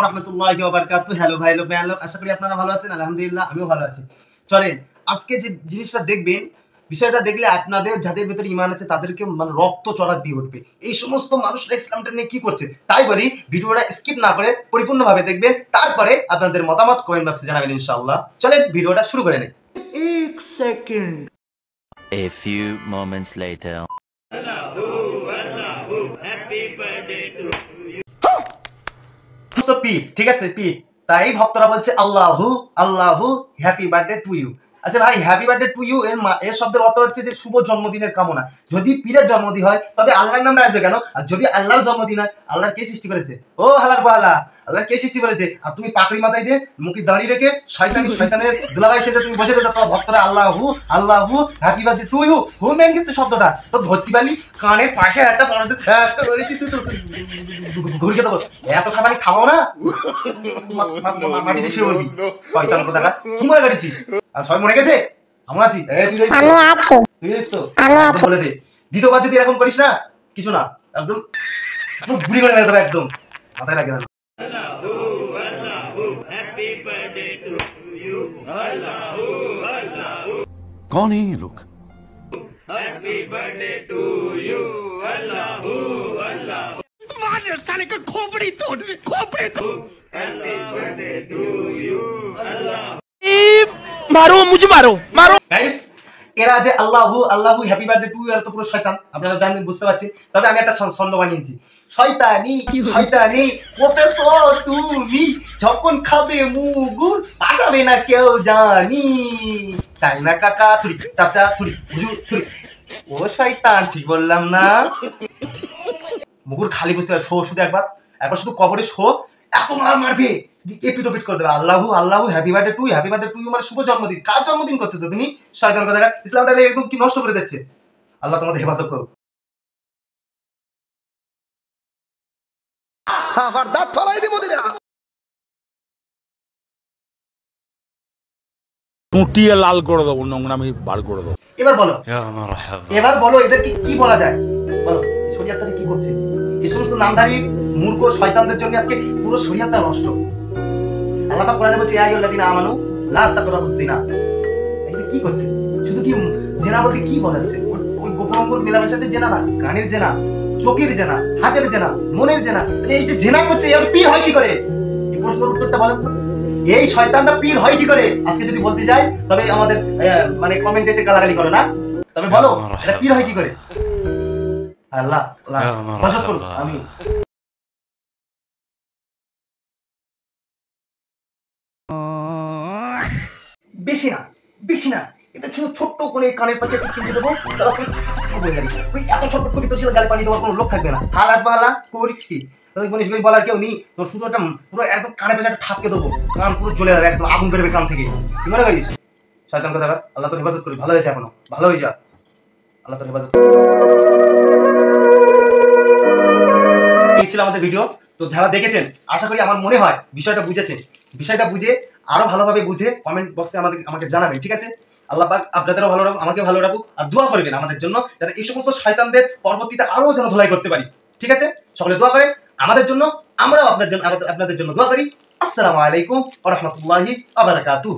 রাহমাতুল্লাহি ওয়া বারাকাতুহু। হ্যালো ভাই, লোক ভাই, আশা করি আপনারা ভালো আছেন। আলহামদুলিল্লাহ আমিও ভালো আছি। চলেন আজকে যে জিনিসটা দেখবেন, বিষয়টা দেখলে আপনাদের যাদের ভেতরে ঈমান আছে তাদেরকে মানে রক্ত চড়া দিয়ে উঠবে। এই সমস্ত মানুষরা ইসলামটা নিয়ে কি করছে, তাই বলি ভিডিওটা স্কিপ না করে পরিপূর্ণভাবে দেখবেন, তারপরে আপনাদের মতামত কমেন্ট বক্সে জানাবেন ইনশাআল্লাহ। চলেন ভিডিওটা শুরু করে নেই। एक second. A few moments later. P ঠিক আছে, পি তাই ভক্তরা বলছে আল্লাহু আল্লাহু হ্যাপি বার্থডে টু ইউ। আচ্ছা ভাই, হ্যাপি বার্থডে টু ইউ এর শব্দের অর্থ হচ্ছে যে শুভ জন্মদিনের কামনা। যদি পীরের জন্মদিন হয় তবে আল্লাহর নামটা আসবে কেন? আর যদি আল্লাহর জন্মদিন হয়, আল্লাহর কে সৃষ্টি করেছে? ও হালার বালা, আল্লাহর কে সৃষ্টি করেছে? আর তুমি পাকড়ি মাথায় দিয়ে মুখে দাঁড়িয়ে রেখে শয়তানের দুলাভাই সেজে তুমি বসে রয়েছো, তোমার ভক্তরা আল্লাহু আল্লাহু হ্যাপি বার্থডে টু ইউ। হুম মেন গেছে শব্দটা তো ধরতে পারলি কানের পাশে একটা ঘুরিয়ে দেবো। এত খাবারই খাবো না, মাটিতে শুয়ে বলবি শয়তান কোথাকার। কি মনে করেছিস? আর সবাই মরে গেছে, আমরা আছি। তুই বলে দে, দ্বিতীয়বার যদি এরকম করিস না, কিছু না, একদম গুলি করে মেরে দেবে, একদম মাথায় রাখে। कौन है ये लोग? Happy birthday to you. मार साले का खोपड़ी तोड़, खोपड़ी तोड़। Happy birthday to you. मारो मुझे, मारो मारो। গাইস, এরা যে আল্লাহু আল্লাহু হ্যাপি বার্থডে টু ইউ এর তো পুরো শয়তান, আপনারা জানেন, বুঝতে পারছেন। তবে আমি একটা ছন্দ বানিয়েছি, শয়তানি শয়তানি প্রফেসর তুমি যখন খাবে মুগুর বাঁচাবে না কেউ জানি, তাই না কাকা? থুরি চাচা থুরি হুজুর থুরি। ও শয়তান, ঠিক বললাম না? মুগুর খালি বুঝতে পারবে, শো শুধু একবার শুধু কবরে শো, এত মারবে এপিট ওপিট করে দেবে। আল্লাহু আল্লাহু happy birthday to you, happy birthday to you মানে শুভ জন্মদিন। কার জন্মদিন করতেছো তুমি? শয়তান কোথাকার। ইসলামটা একদম কি নষ্ট করে দিচ্ছে। আল্লাহ তোমাদের হেফাজত করুক। साफर दांत फलाई दी मोदी টুটিয়ে লাল করে দেবো, নোংরামি বার করে দেবো। এবার বলো এদেরকে কি বলা যায়? বলো শরিয়াতটা কি করছে? এই সমস্ত নামধারী মূর্খ শয়তানদের জন্য আজকে পুরো শরিয়াতটা নষ্ট। আল্লাহ পাক কোরআনে বলছে, ইয়া আইয়ুহাল্লাযীনা আমানু লা তাকরাবুজ জিনা। এটা কি করছে? শুধু কি জেনা বলতে কি বোঝাচ্ছে? ওই গোপন অঙ্গর মেলামেশাতে জেনা না, কানের জেনা, চোখের জেনা, হাতের জেনা, মনের জেনা। এই যে জেনা করছে, এর পীর হয় কি করে? এই প্রশ্নের উত্তরটা বলেন তো। এই শয়তানটা পীর হয় কি করে? আজকে যদি বলতে যাই তবে আমাদের মানে কমেন্টে এসে গালাগালি করো না। তবে বলো এটা পীর হয় কি করে? আল্লাহ আল্লাহ হেফাজত করুন। আমিন। বেশি না, বেশি না, এটা ছিল ছোট্ট করে কানের পাশে একটু কিনে দেবো, এত ছোট্ট করে তোর ছিল গালে পানি দেওয়ার কোনো লোক থাকবে না। হালার পালা করিস কি? বলার কেউ নেই তোর, শুধু একটা পুরো একদম কানের পাশে একটা ঠাপকে দেবো, কান পুরো জ্বলে যাবে, একদম আগুন বেরোবে কান থেকে। কি মনে করিস? শয়তান কোথাকার। আল্লাহ তোর হেফাজত করি। ভালো হয়েছে, এখনো ভালো হয়ে যা। আল্লাহ তোর হেফাজত। এই ছিল আমাদের ভিডিও। তো যারা দেখেছেন আশা করি, আমার মনে হয় বিষয়টা বুঝেছেন। বিষয়টা বুঝে আরো ভালোভাবে বুঝে কমেন্ট বক্সে আমাকে জানাবেন, ঠিক আছে? আল্লাহ পাক আপনাদেরও ভালো রাখুক, আমাকে ভালো রাখুক, আর দোয়া করবেন আমাদের জন্য, যাতে এই সমস্ত শয়তানদের পরবর্তীতে আরো যেন ধোলাই করতে পারি, ঠিক আছে? সকলে দোয়া করেন আমাদের জন্য, আমরাও আপনাদের জন্য দোয়া করি। আসসালামু আলাইকুম ওয়া রাহমাতুল্লাহি ওয়া বারাকাতুহু।